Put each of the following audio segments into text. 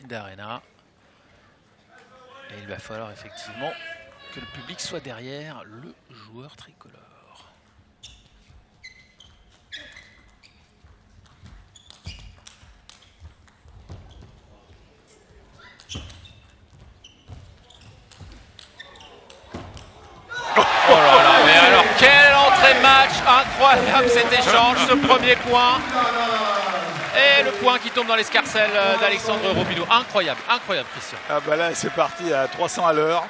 Hilda Arena. Et il va falloir effectivement que le public soit derrière le joueur tricolore. Oh là là, mais alors quelle entrée de match, incroyable cet échange, ce premier point. Et le point qui tombe dans l'escarcelle d'Alexandre Robineau. Incroyable, incroyable Christian. Ah bah là c'est parti à 300 à l'heure.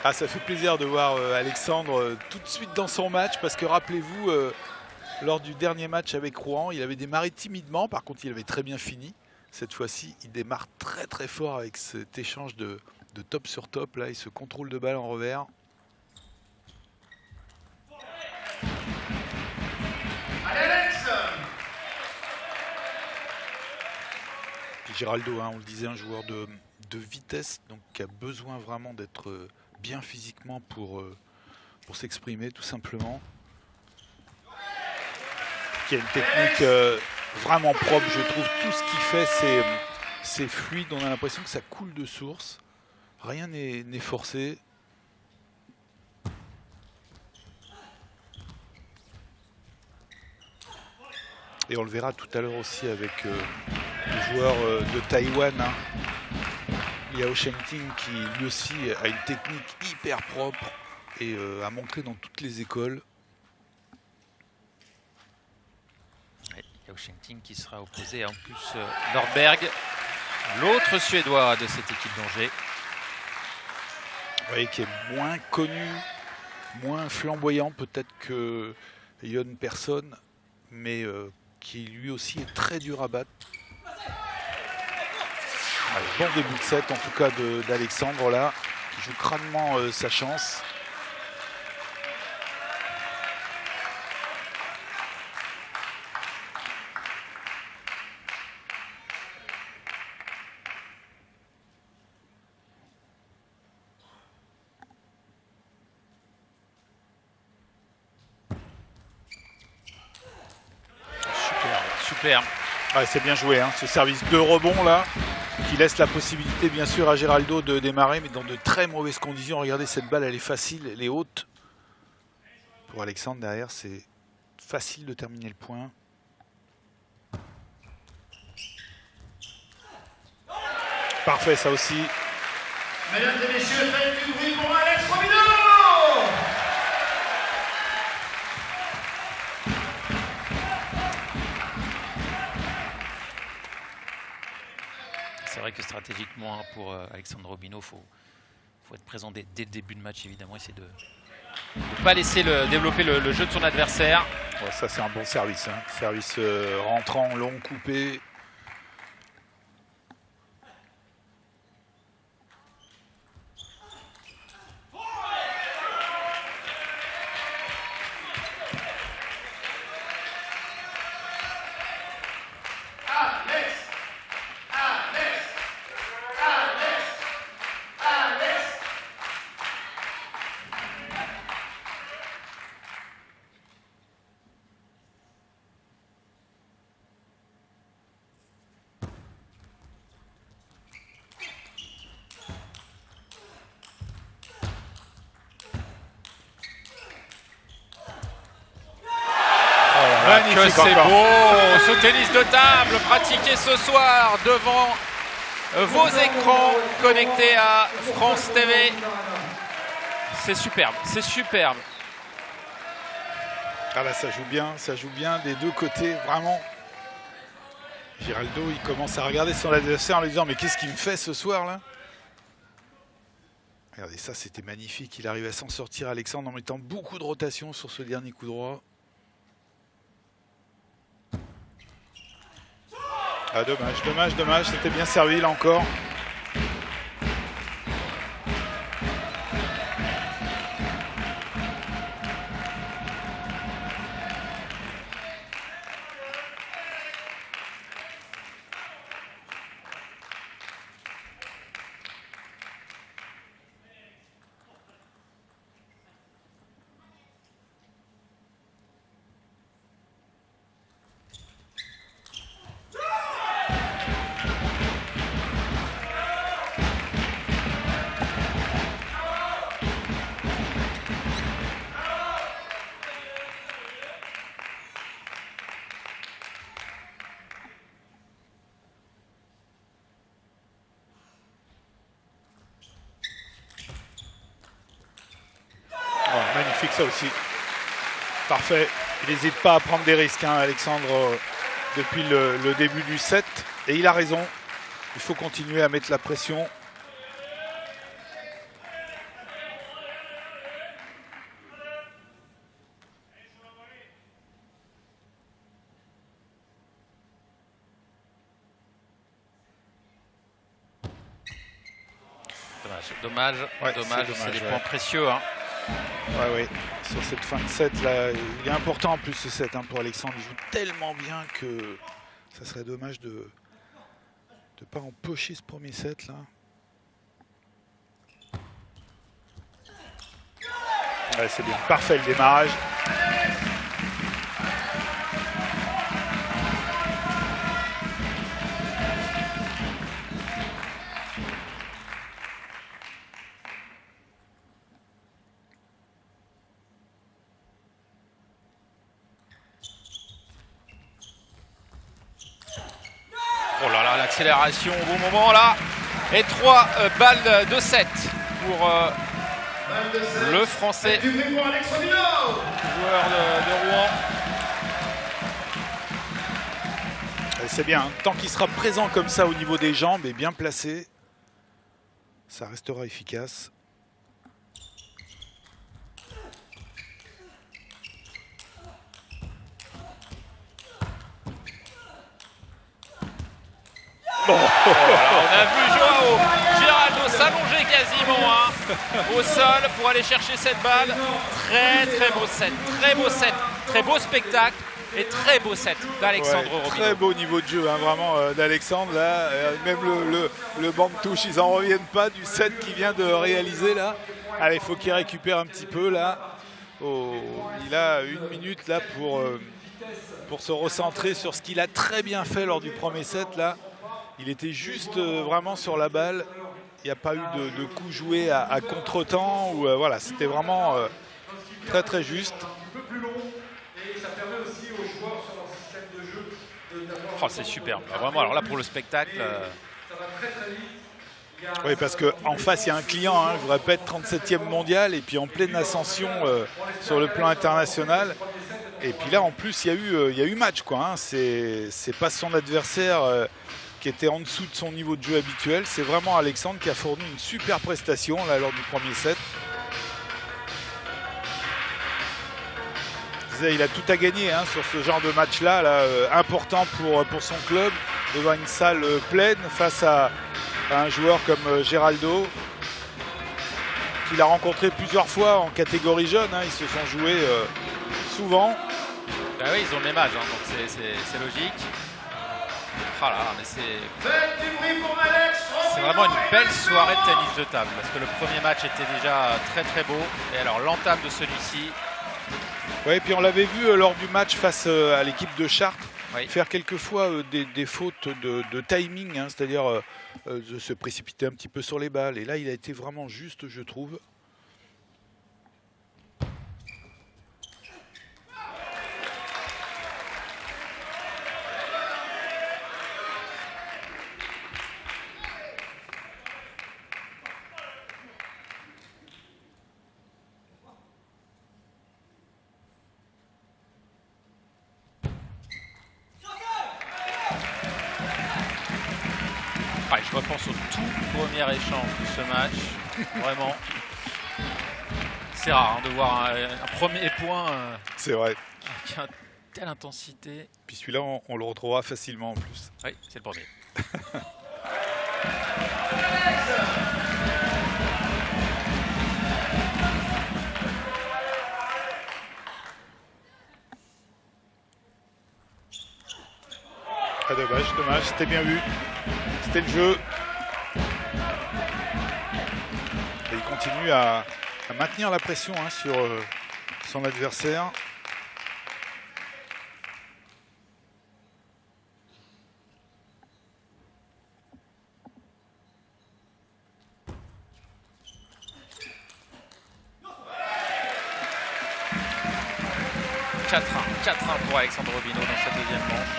Ah, ça fait plaisir de voir Alexandre tout de suite dans son match parce que rappelez-vous, lors du dernier match avec Rouen, il avait démarré timidement, par contre il avait très bien fini. Cette fois-ci, il démarre très très fort avec cet échange de top sur top. Là, il se contrôle de balle en revers. Giraldo, hein, on le disait, un joueur de vitesse, donc qui a besoin vraiment d'être bien physiquement pour s'exprimer tout simplement. Qui a une technique vraiment propre, je trouve. Tout ce qu'il fait, c'est fluide, on a l'impression que ça coule de source. Rien n'est forcé. Et on le verra tout à l'heure aussi avec le joueur de Taïwan, hein, Liao Shengting, qui lui aussi a une technique hyper propre et a montré dans toutes les écoles. Liao Shengting qui sera opposé à en plus Nordberg, l'autre Suédois de cette équipe d'Angers. Oui, qui est moins connu, moins flamboyant peut-être que Yon Persson, mais qui lui aussi est très dur à battre. Allez, bon début de set en tout cas d'Alexandre là, qui joue crânement sa chance. Super. Ouais, c'est bien joué, hein, ce service de rebond là, qui laisse la possibilité bien sûr à Giraldo de démarrer, mais dans de très mauvaises conditions. Regardez, cette balle, elle est facile, elle est haute. Pour Alexandre derrière, c'est facile de terminer le point. Parfait, ça aussi. Mesdames et messieurs, faites du bruit pour Alex Robineau! C'est vrai que stratégiquement, pour Alexandre Robineau, il faut être présent dès le début de match, évidemment, essayer de ne pas laisser développer le jeu de son adversaire. Ouais, ça, c'est un bon service, hein. Service rentrant, long, coupé. Que c'est beau, ce tennis de table pratiqué ce soir devant vos écrans connectés à France TV. C'est superbe, c'est superbe. Ah là, ça joue bien des deux côtés, vraiment. Giraldo, il commence à regarder son adversaire en lui disant mais qu'est-ce qu'il me fait ce soir là? Regardez, ça c'était magnifique, il arrive à s'en sortir Alexandre en mettant beaucoup de rotation sur ce dernier coup droit. Ah, dommage, c'était bien servi là encore. magnifique ça aussi. Parfait. Il n'hésite pas à prendre des risques, hein, Alexandre, depuis le début du set. Et il a raison. Il faut continuer à mettre la pression. Dommage, Ouais, c'est des points précieux. Hein. Ouais. Sur cette fin de set, là, il est important en plus ce set hein, pour Alexandre. Il joue tellement bien que ça serait dommage de ne pas empocher ce premier set là. Ouais, c'est bien. Parfait le démarrage. Oh là là, l'accélération au bon moment là. Et 3 balles de 7 pour le français, Du prix pour Alex Robino. joueur de Rouen. C'est bien, hein. Tant qu'il sera présent comme ça au niveau des jambes et bien placé, ça restera efficace. On a vu Joao Giraldo s'allonger quasiment au sol pour aller chercher cette balle. Très beau set, très beau spectacle et très beau set d'Alexandre Robino. Très beau niveau de jeu, hein, vraiment d'Alexandre là. Même le banc de touche, ils en reviennent pas du set qu'il vient de réaliser là. Allez, il faut qu'il récupère un petit peu là. Il a 1 minute là pour se recentrer sur ce qu'il a très bien fait lors du premier set là. Il était juste vraiment sur la balle. Il n'y a pas eu de coup joué à contre-temps. Voilà, c'était vraiment très juste. Oh, c'est superbe, vraiment. Alors là, pour le spectacle. Oui, parce qu'en face, il y a un client, hein, je vous répète, 37e mondial, et puis en pleine ascension sur le plan international. Et puis là, en plus, il y a eu match, quoi. Hein. C'est pas son adversaire qui était en dessous de son niveau de jeu habituel. C'est vraiment Alexandre qui a fourni une super prestation là, lors du premier set. Il a tout à gagner hein, sur ce genre de match-là, là, important pour son club, devant une salle pleine, face à un joueur comme Giraldo, qu'il a rencontré plusieurs fois en catégorie jeune. Hein, ils se sont joués souvent. Ben oui, ils ont le même âge, hein, donc c'est logique. Oh là, mais c'est vraiment une belle soirée de tennis de table, parce que le premier match était déjà très beau, et alors l'entame de celui-ci. Oui, et puis on l'avait vu lors du match face à l'équipe de Chartres, oui, faire quelquefois des fautes de timing, hein, c'est-à-dire de se précipiter un petit peu sur les balles. Et là, il a été vraiment juste, je trouve. Ouais, je repense au tout premier échange de ce match. Vraiment. C'est rare hein, de voir un premier point C'est vrai. qui a une telle intensité. Puis celui-là, on le retrouvera facilement en plus. Oui, c'est le premier. Ah, dommage, c'était bien vu. C'était le jeu. Et il continue à maintenir la pression hein, sur son adversaire. « 4-1 pour Alexandre Robino dans sa deuxième manche.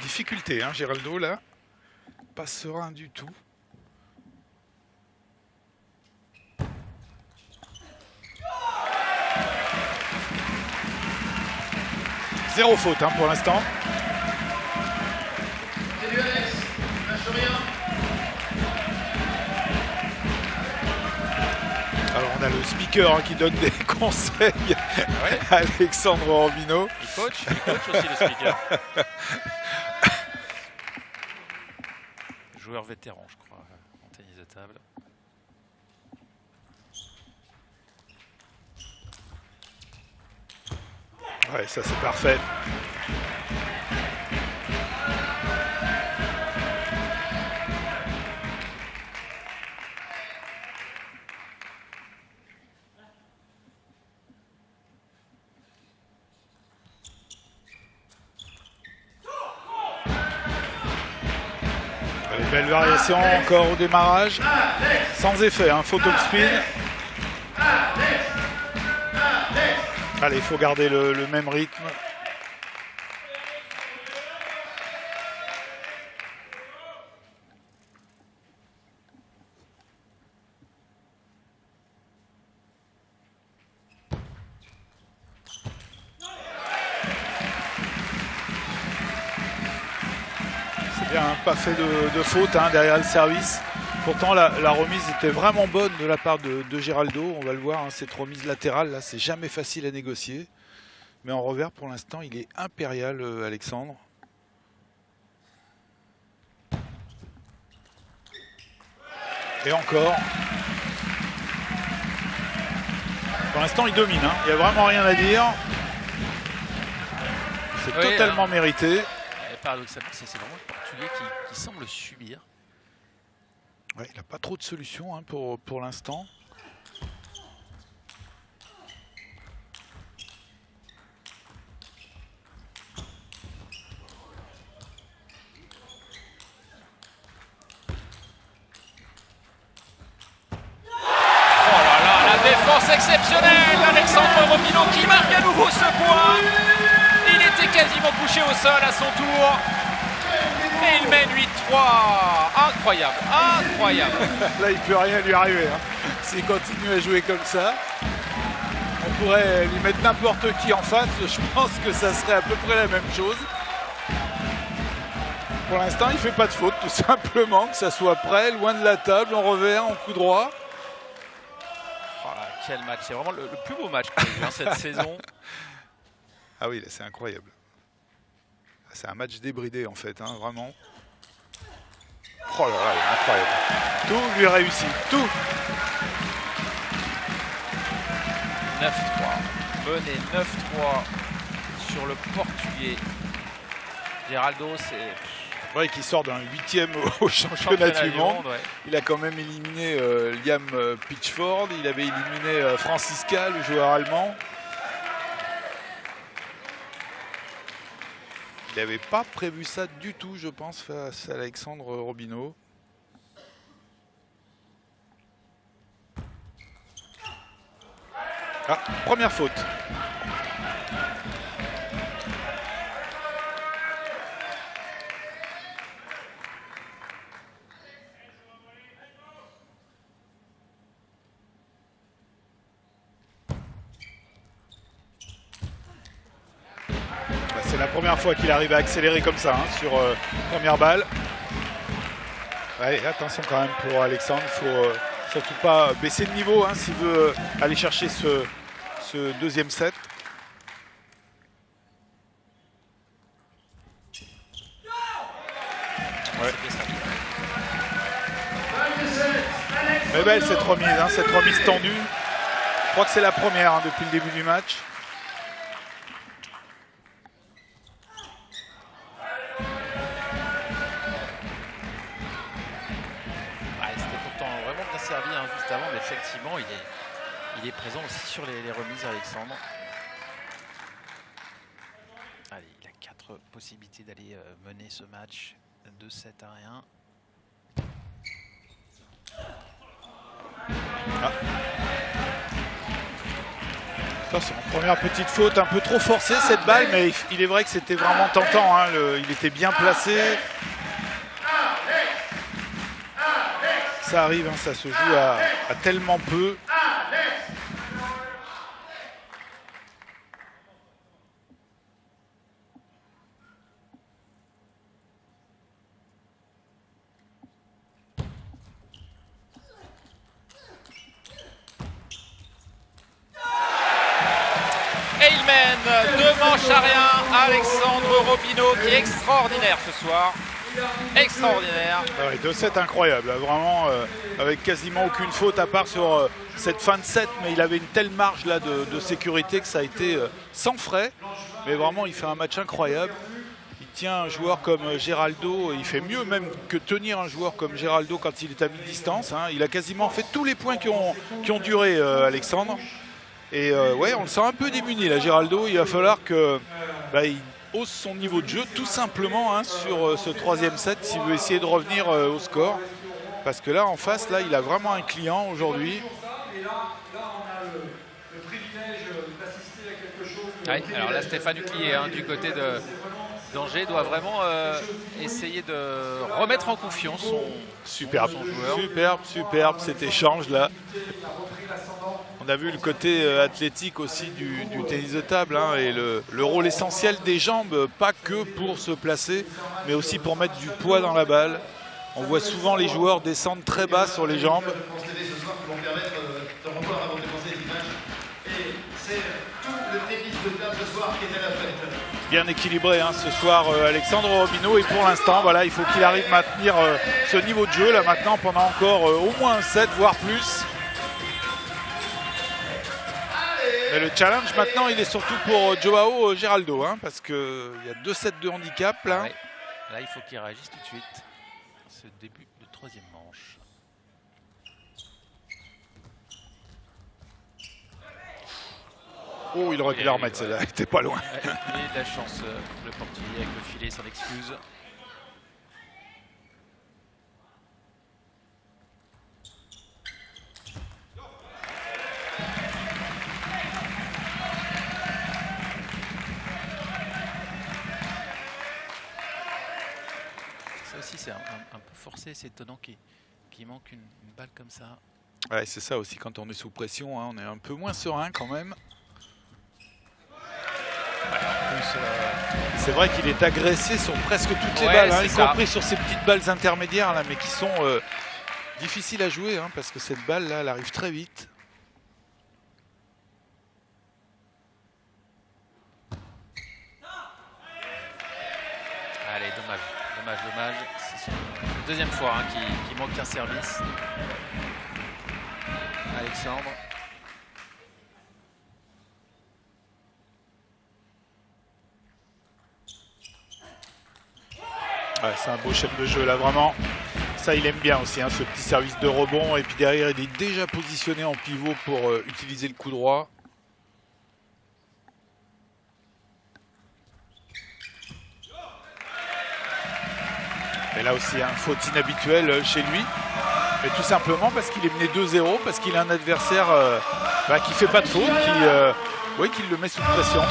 Difficulté, hein, Giraldo, là. Pas serein du tout. 0 faute pour l'instant. C'est du Alex. Lâche rien. Alors on a le speaker qui donne des conseils à Alexandre Robino. Il coach aussi le speaker. Joueur vétéran, je crois, en tennis de table. Ouais, ça c'est parfait. Allez, belle variation encore au démarrage. Sans effet, faute top spin. Allez, il faut garder le même rythme. C'est bien, pas fait de faute derrière le service. Pourtant, la remise était vraiment bonne de la part de Geraldo. On va le voir, cette remise latérale, là, c'est jamais facile à négocier. Mais en revers, pour l'instant, il est impérial, Alexandre. Et encore. Pour l'instant, il domine. Il n'y a vraiment rien à dire. C'est totalement mérité. Et paradoxalement, c'est vraiment le Portugais qui semble subir. Ouais, il n'a pas trop de solutions pour l'instant. Oh là là, la défense exceptionnelle d'Alexandre Robino qui marque à nouveau ce point. Il était quasiment couché au sol à son tour. Et il mène 8-3. Incroyable, incroyable. Là, il ne peut rien lui arriver. S'il continue à jouer comme ça, on pourrait lui mettre n'importe qui en face. Je pense que ça serait à peu près la même chose. Pour l'instant, il ne fait pas de faute, tout simplement. Que ça soit près, loin de la table, en revers, en coup droit. Oh là, quel match. C'est vraiment le plus beau match qu'on a vu cette saison. Ah oui, là, c'est incroyable. C'est un match débridé, en fait, vraiment. Oh là là, incroyable. Tout lui réussit, tout. 9-3. Mené 9-3 sur le Portugais. Geraldo, c'est... Ouais, qui sort d'un 8e au championnat du monde. Ouais. Il a quand même éliminé Liam Pitchford. Il avait éliminé Franziska, le joueur allemand. Il n'avait pas prévu ça du tout, je pense, face à Alexandre Robino. Ah, première faute. C'est la première fois qu'il arrive à accélérer comme ça sur première balle. Allez, attention quand même pour Alexandre, il ne faut surtout pas baisser de niveau s'il veut aller chercher ce deuxième set. Ouais. Mais belle cette remise tendue. Je crois que c'est la première depuis le début du match. Servi juste avant, mais effectivement il est présent aussi sur les remises, Alexandre. Allez, il a 4 possibilités d'aller mener ce match 2-7 à 1. Ah. Ça, c'est une première petite faute un peu trop forcée cette balle, mais il est vrai que c'était vraiment tentant. Il était bien placé. Ça arrive, ça se joue à tellement peu. mène 2 manches à rien. Alexandre Robineau qui est extraordinaire ce soir. Extraordinaire. Ouais, 2-7 incroyable, là, vraiment avec quasiment aucune faute à part sur cette fin de set, mais il avait une telle marge là de sécurité que ça a été sans frais. Mais vraiment, il fait un match incroyable. Il tient un joueur comme Geraldo, il fait mieux même que tenir un joueur comme Geraldo quand il est à mi-distance. Hein. Il a quasiment fait tous les points qui ont duré, Alexandre. Et ouais, on le sent un peu démuni là, Geraldo. Il va falloir que il hausse son niveau de jeu tout simplement hein, sur ce 3e set s'il veut essayer de revenir au score. Parce que là, en face, là, il a vraiment un client aujourd'hui. Ouais, alors là, Stéphane Huclier, hein, du côté d'Angers, doit vraiment essayer de remettre en confiance son joueur. Superbe cet échange là. On a vu le côté athlétique aussi du tennis de table hein, et le rôle essentiel des jambes, pas que pour se placer, mais aussi pour mettre du poids dans la balle. On voit souvent les joueurs descendre très bas sur les jambes. Bien équilibré hein, ce soir Alexandre Robineau et pour l'instant voilà, il faut qu'il arrive à maintenir ce niveau de jeu là maintenant pendant encore au moins un set voire plus. Mais le challenge maintenant il est surtout pour Joao Geraldo hein, parce qu'il y a 2 sets de handicap là. Ouais. Là il faut qu'il réagisse tout de suite. Ce début de 3e manche. Oh, il aurait pu la remettre celle-là, il était pas loin. Ouais, il a de la chance, le portugais avec le filet, s'en excuse. Ça aussi, c'est un peu forcé, c'est étonnant qu'il manque une balle comme ça. Ouais, c'est ça aussi, quand on est sous pression, hein, on est un peu moins serein quand même. C'est vrai qu'il est agressé sur presque toutes les balles, hein, y compris sur ces petites balles intermédiaires là, mais qui sont difficiles à jouer hein, parce que cette balle là, elle arrive très vite. Allez, dommage. C'est la 2e fois hein, qu'il manque un service. Alexandre. Ouais, c'est un beau chef de jeu là, vraiment. Ça, il aime bien aussi, hein, ce petit service de rebond. Et puis derrière, il est déjà positionné en pivot pour utiliser le coup droit. Et là aussi, hein, faute inhabituelle chez lui. Mais tout simplement parce qu'il est mené 2-0, parce qu'il a un adversaire qui ne fait pas de faute, qui le met sous pression.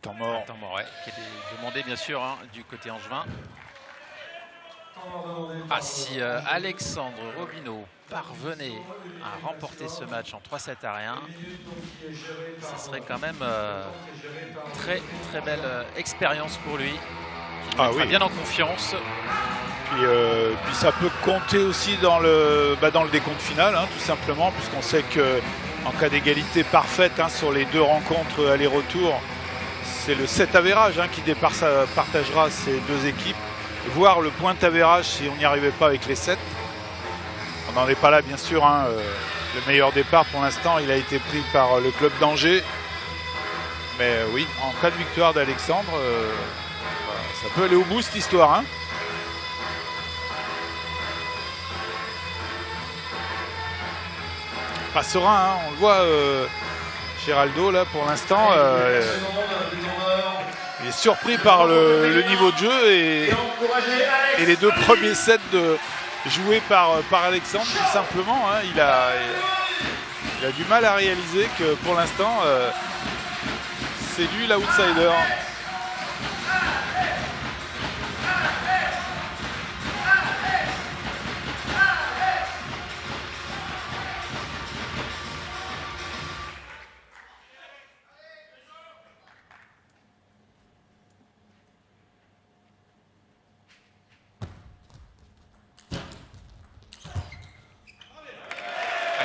Temps mort, ouais, qui est demandé bien sûr hein, du côté angevin. Ah, si Alexandre Robineau parvenait à remporter ce match en 3-7 à rien, ce serait quand même très belle expérience pour lui. Il sera bien en confiance. Puis ça peut compter aussi dans le décompte final, hein, tout simplement, puisqu'on sait qu'en cas d'égalité parfaite hein, sur les 2 rencontres aller-retour, c'est le 7 avérage hein, qui partagera ces 2 équipes, voire le point avérage si on n'y arrivait pas avec les 7. On n'en est pas là bien sûr, hein, le meilleur départ pour l'instant il a été pris par le club d'Angers. Mais oui, en cas de victoire d'Alexandre, ça peut aller au bout cette histoire. Hein. Pas serein, hein, on le voit, Geraldo là pour l'instant. Il est surpris par le niveau de jeu et les 2 premiers sets joués par Alexandre tout simplement. Hein, Il a du mal à réaliser que pour l'instant, c'est lui l'outsider.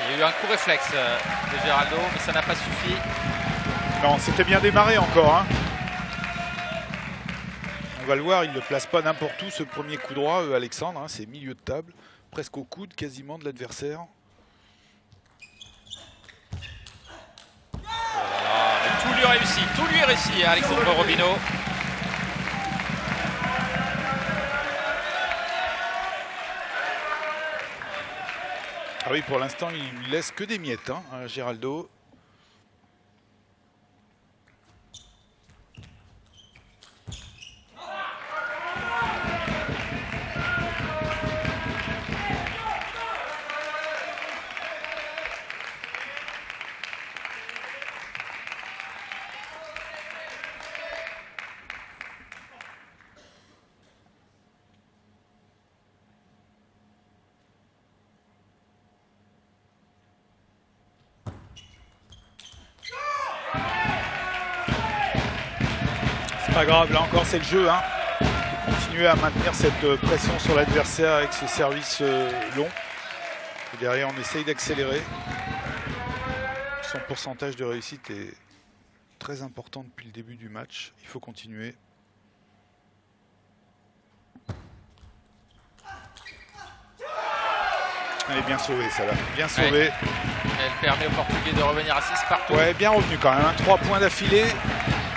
Il y a eu un coup réflexe de Geraldo, mais ça n'a pas suffi. Non, c'était bien démarré encore. Hein. On va le voir, il ne le place pas n'importe où ce premier coup droit, Alexandre. Hein, c'est milieu de table, presque au coude quasiment de l'adversaire. Tout lui réussit à Alexandre Robino. Ah oui, pour l'instant, il lui laisse que des miettes, hein, Geraldo. Pas grave, là encore c'est le jeu, hein. Continuer à maintenir cette pression sur l'adversaire avec ce service long. Et derrière on essaye d'accélérer. Son pourcentage de réussite est très important depuis le début du match. Il faut continuer. Elle est bien sauvée, ça là. Bien sauvée. Ouais. Elle permet aux Portugais de revenir à 6 partout. Ouais, bien revenu quand même. Hein. 3 points d'affilée.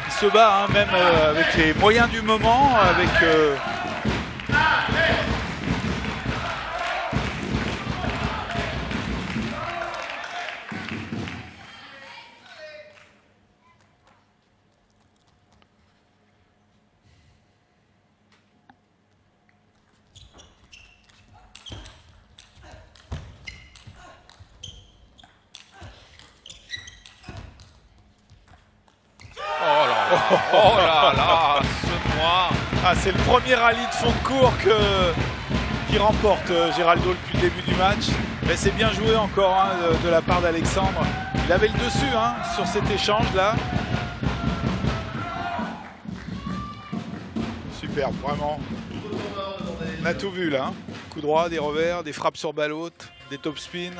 Il se bat, hein, même avec les moyens du moment, avec... Oh là là, ce mois. Ah, c'est le premier rallye de fond de cours qui remporte Geraldo depuis le début du match. Mais c'est bien joué encore hein, de la part d'Alexandre. Il avait le dessus hein, sur cet échange là. Superbe, vraiment. On a tout vu là. Hein. Coup droit, des revers, des frappes sur balle haute, des top spins.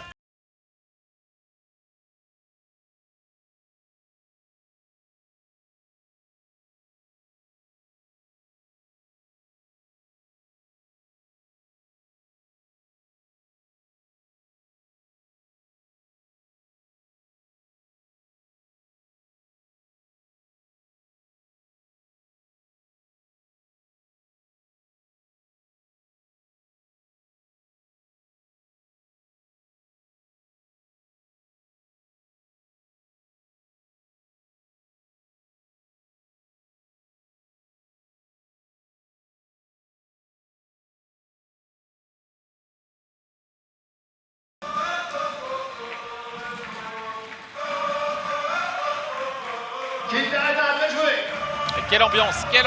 Et quelle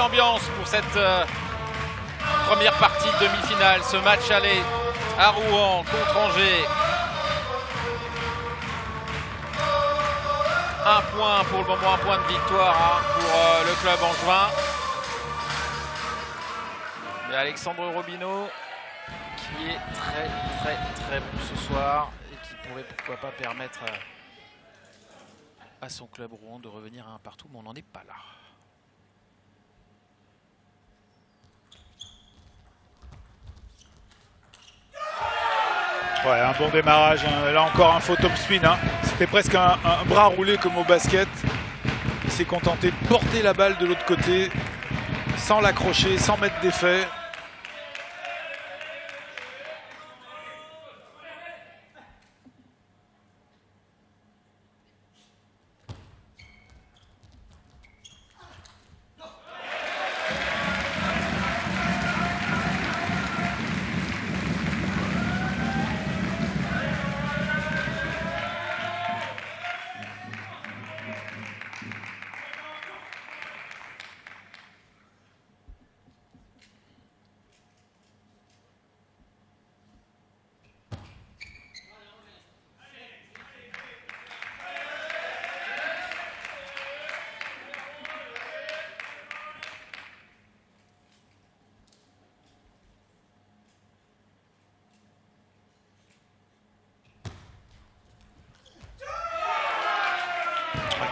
ambiance pour cette première partie de demi-finale. Ce match aller à Rouen contre Angers. Un point pour le moment, un point de victoire hein, pour le club angevin. Et Alexandre Robino qui est très bon ce soir et qui pourrait pourquoi pas permettre à son club Rouen de revenir à un partout, mais on n'en est pas là. Ouais, un bon démarrage. Hein. Là encore un faux top spin. Hein. C'était presque un bras roulé comme au basket. Il s'est contenté de porter la balle de l'autre côté sans l'accrocher, sans mettre d'effet.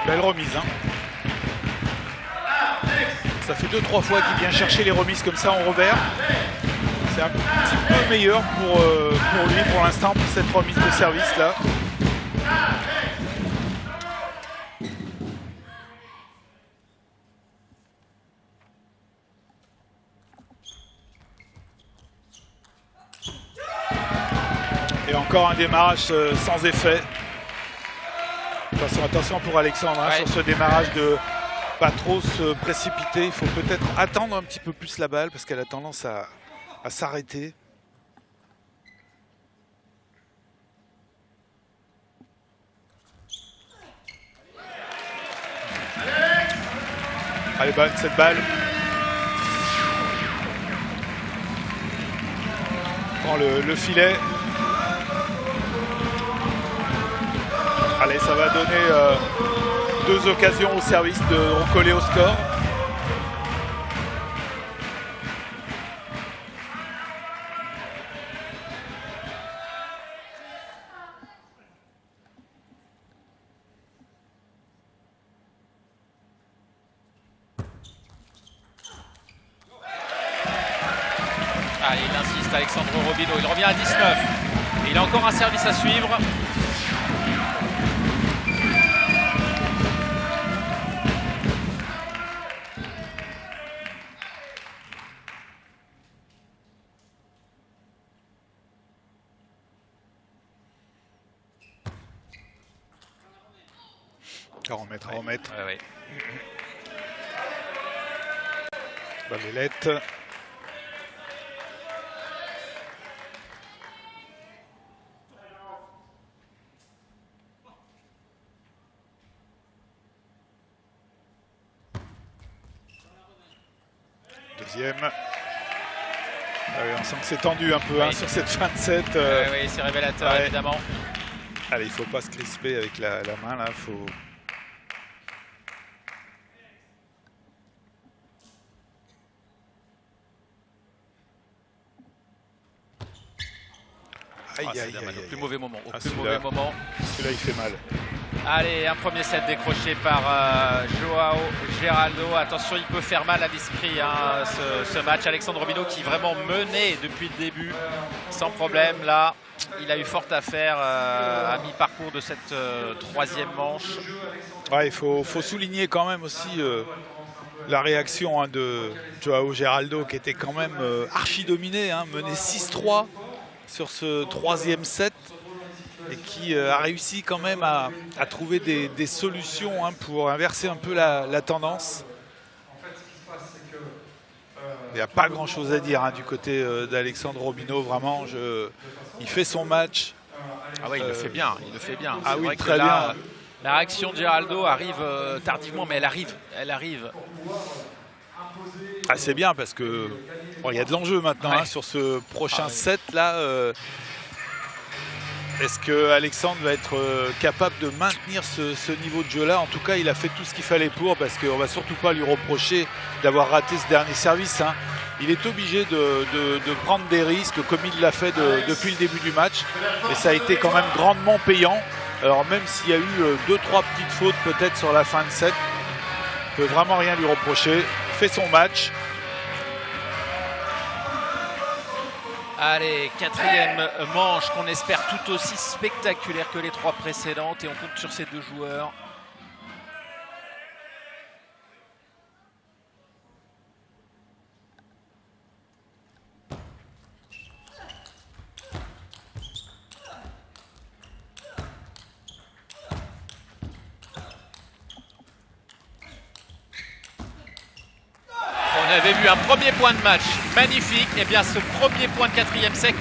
Belle remise. Hein. Ça fait 2-3 fois qu'il vient chercher les remises comme ça en revers. C'est un petit peu meilleur pour lui pour l'instant, pour cette remise de service là. Et encore un démarrage sans effet. Attention pour Alexandre hein, sur ce démarrage de pas trop se précipiter. Il faut peut-être attendre un petit peu plus la balle parce qu'elle a tendance à s'arrêter. Allez, bonne cette balle. Prend le filet. Allez, ça va donner 2 occasions au service de recoller au score. Allez, il insiste, Alexandre Robineau. Il revient à 19. Et il a encore un service à suivre. À remettre, à remettre. Ouais. Valélette. Deuxième. Ah oui, on sent que c'est tendu un peu hein, sur cette fin de set. Oui, c'est révélateur évidemment. Allez, il ne faut pas se crisper avec la main là. Faut... Aïe, aïe, aïe, au plus mauvais moment. Au plus celui-là, mauvais moment. Celui-là, il fait mal. Allez, un premier set décroché par Joao Geraldo. Attention, il peut faire mal à l'esprit hein, ce match. Alexandre Robineau qui vraiment menait depuis le début sans problème. Là, il a eu fort à faire à mi-parcours de cette troisième manche. Ouais, il faut souligner quand même aussi la réaction hein, de Joao Geraldo qui était quand même archi dominé, hein, mené 6-3 sur ce troisième set. Et qui a réussi quand même à trouver des solutions hein, pour inverser un peu la tendance. Il n'y a pas grand chose à dire hein, du côté d'Alexandre Robineau, vraiment. Il fait son match. Ah oui, il le fait bien, il le fait bien. Ah oui, vrai très que là, bien. La réaction de Geraldo arrive tardivement, mais elle arrive. Ah, c'est bien parce que bon, y a de l'enjeu maintenant hein, sur ce prochain set là. Est-ce que Alexandre va être capable de maintenir ce niveau de jeu là? En tout cas, il a fait tout ce qu'il fallait pour, parce qu'on ne va surtout pas lui reprocher d'avoir raté ce dernier service. Hein. Il est obligé de prendre des risques comme il l'a fait depuis le début du match. Et ça a été quand même grandement payant. Alors même s'il y a eu 2-3 petites fautes peut-être sur la fin de set, on ne peut vraiment rien lui reprocher. Il fait son match. Allez, quatrième manche qu'on espère tout aussi spectaculaire que les 3 précédentes et on compte sur ces 2 joueurs. On avait vu un premier point de match magnifique, et bien ce premier point de quatrième set,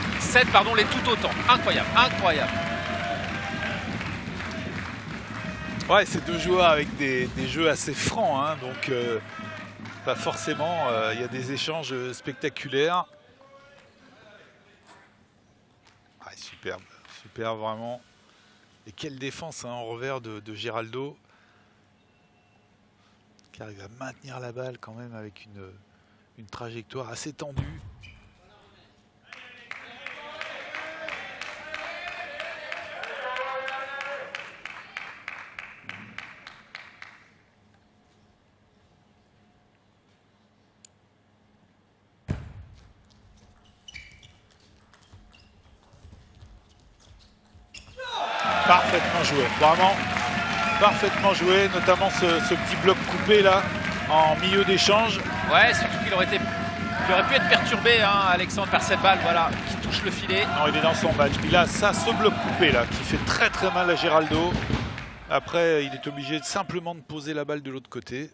l'est tout autant. Incroyable, incroyable. Ouais, c'est 2 joueurs avec des jeux assez francs, hein, donc pas forcément, il y a des échanges spectaculaires. Ah, superbe, superbe vraiment. Et quelle défense hein, en revers de Geraldo, qui arrive à maintenir la balle quand même avec une trajectoire assez tendue. parfaitement joué, vraiment parfaitement joué, notamment ce petit bloc coupé là en milieu d'échange. Ouais, surtout qu'il aurait pu être perturbé, hein, Alexandre, par cette balle, voilà, qui touche le filet. Non, il est dans son match. Puis là, ce bloc coupé là qui fait très très mal à Geraldo. Après, il est obligé simplement de poser la balle de l'autre côté.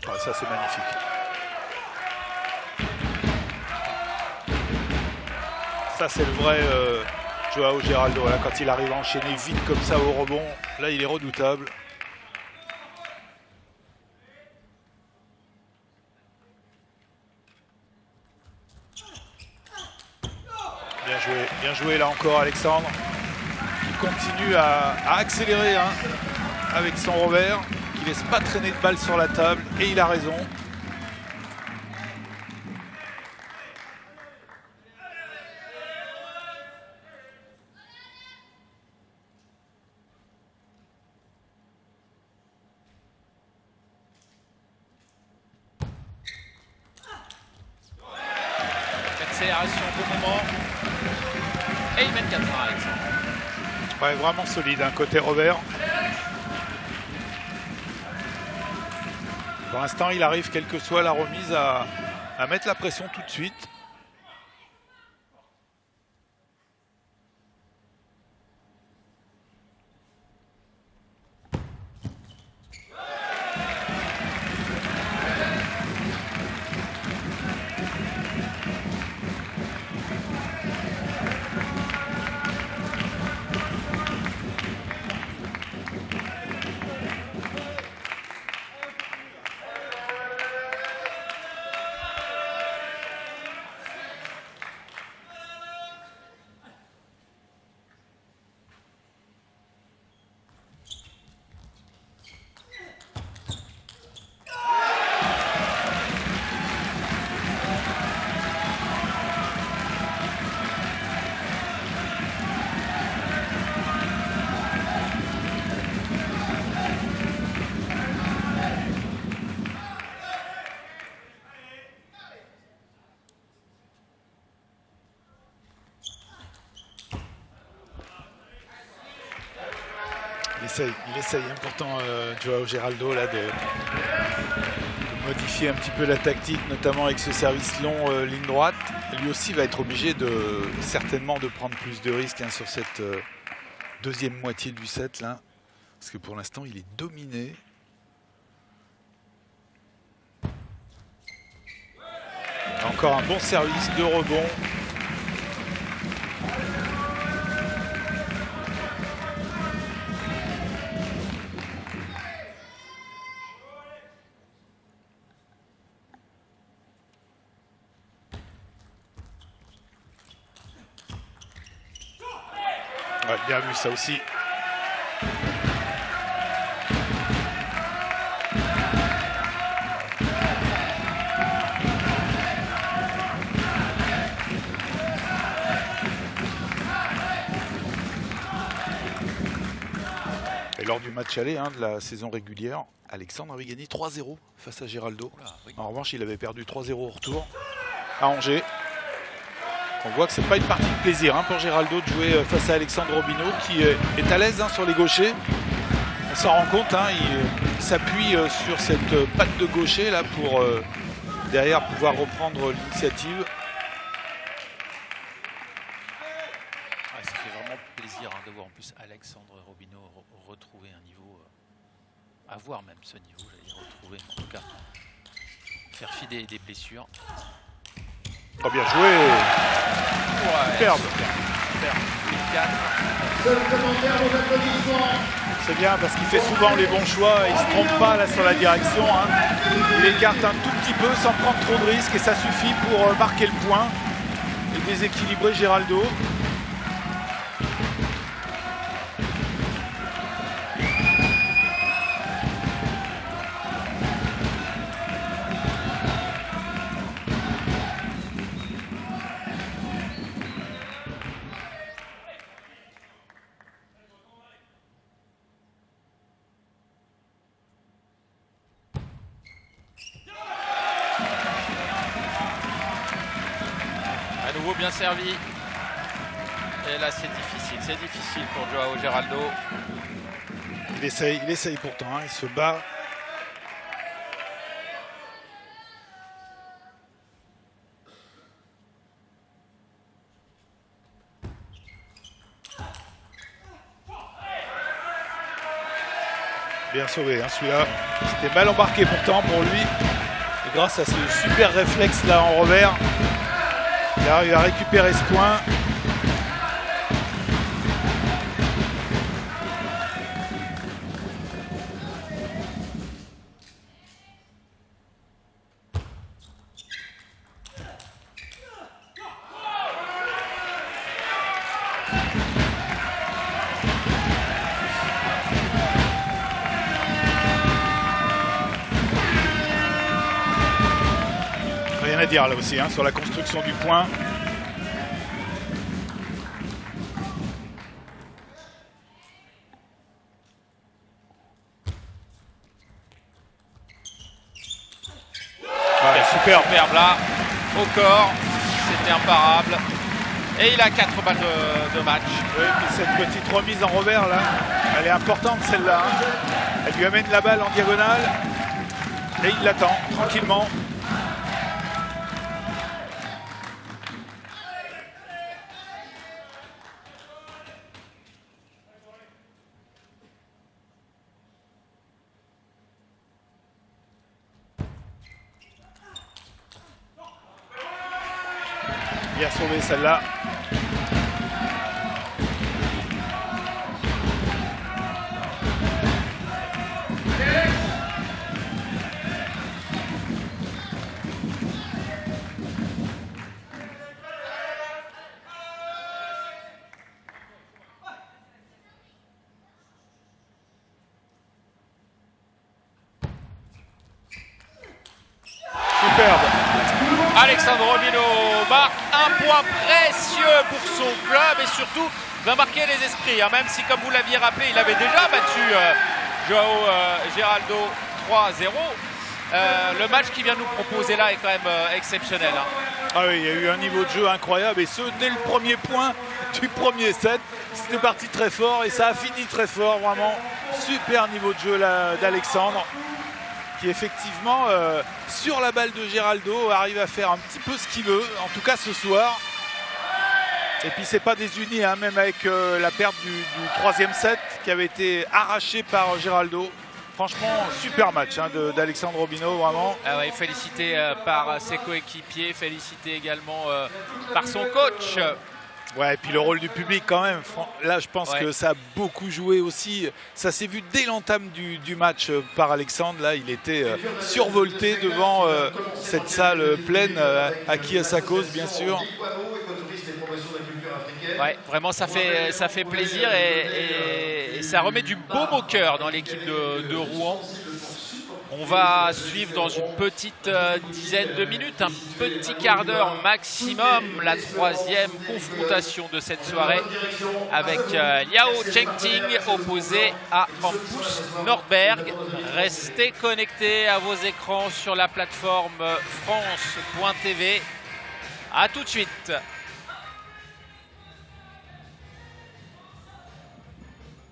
Ah, ça c'est magnifique. Ça c'est le vrai Joao Geraldo. Là, quand il arrive à enchaîner vite comme ça au rebond, là il est redoutable. Bien joué là encore Alexandre. Il continue à accélérer hein, avec son revers. Il laisse pas traîner de balle sur la table et il a raison. Accélération au bon moment. Et il mène 4-1 Alexandre. Ouais, vraiment solide, hein, côté revers. Pour l'instant, il arrive, quelle que soit la remise, à mettre la pression tout de suite. Il essaye hein, pourtant Joao Geraldo là, de modifier un petit peu la tactique, notamment avec ce service long ligne droite. Lui aussi va être obligé certainement de prendre plus de risques hein, sur cette deuxième moitié du set là, parce que pour l'instant il est dominé. Encore un bon service de rebond. Ouais, bien vu ça aussi. Et lors du match aller hein, de la saison régulière, Alexandre avait gagné 3-0 face à Geraldo. Oui. En revanche, il avait perdu 3-0 au retour à Angers. On voit que c'est pas une partie de plaisir hein, pour Geraldo de jouer face à Alexandre Robino qui est à l'aise hein, sur les gauchers. On s'en rend compte, hein, il s'appuie sur cette patte de gaucher là pour derrière pouvoir reprendre l'initiative. Ouais, ça fait vraiment plaisir hein, de voir en plus Alexandre Robino retrouver un niveau, avoir même ce niveau, j'allais dire retrouver, en tout cas faire fi des blessures. Oh, bien joué. Ouais, Superbe. Super. 4. Seul commentaire aux applaudissements. C'est bien parce qu'il fait souvent les bons choix, il ne se trompe pas là sur la direction. Hein. Il écarte un tout petit peu sans prendre trop de risques et ça suffit pour marquer le point et déséquilibrer Geraldo. nouveau bien servi. Et là c'est difficile pour Joao Geraldo. Il essaye pourtant, hein, il se bat. Bien sauvé, hein, celui-là. C'était mal embarqué pourtant pour lui. Et grâce à ce super réflexe là en revers, il arrive à récupérer ce point. Rien à dire là aussi, hein, sur la construction du point. Ouais, superbe là, au corps, c'était imparable. Et il a 4 balles de match. Oui, puis cette petite remise en revers là, elle est importante celle-là. Hein. Elle lui amène la balle en diagonale et il l'attend tranquillement. Bien sauvé celle-là. Superbe. Alexandre Robino marque un point précieux pour son club et surtout va marquer les esprits. Hein, même si, comme vous l'aviez rappelé, il avait déjà battu Joao Geraldo 3-0. Le match qu'il vient nous proposer là est quand même exceptionnel. Hein. Ah oui, il y a eu un niveau de jeu incroyable et ce dès le premier point du premier set. C'était parti très fort et ça a fini très fort, vraiment. Super niveau de jeu d'Alexandre qui effectivement sur la balle de Geraldo arrive à faire un petit peu ce qu'il veut, en tout cas ce soir. Et puis c'est pas désuni, hein, même avec la perte du troisième set qui avait été arraché par Geraldo. Franchement, super match hein, d'Alexandre Robino, vraiment. Ah ouais, félicité par ses coéquipiers, félicité également par son coach. Ouais, et puis le rôle du public quand même. Là, je pense que ça a beaucoup joué aussi. Ça s'est vu dès l'entame du match par Alexandre. Là, il était survolté devant cette salle pleine, acquis à sa cause, bien sûr. Ouais, vraiment, ça fait plaisir et ça remet du baume au cœur dans l'équipe de Rouen. On va suivre dans une petite dizaine de minutes, un petit quart d'heure maximum, la troisième confrontation de cette soirée avec Liao Chengting opposé à Hampus Nordberg. Restez connectés à vos écrans sur la plateforme France.tv. A tout de suite.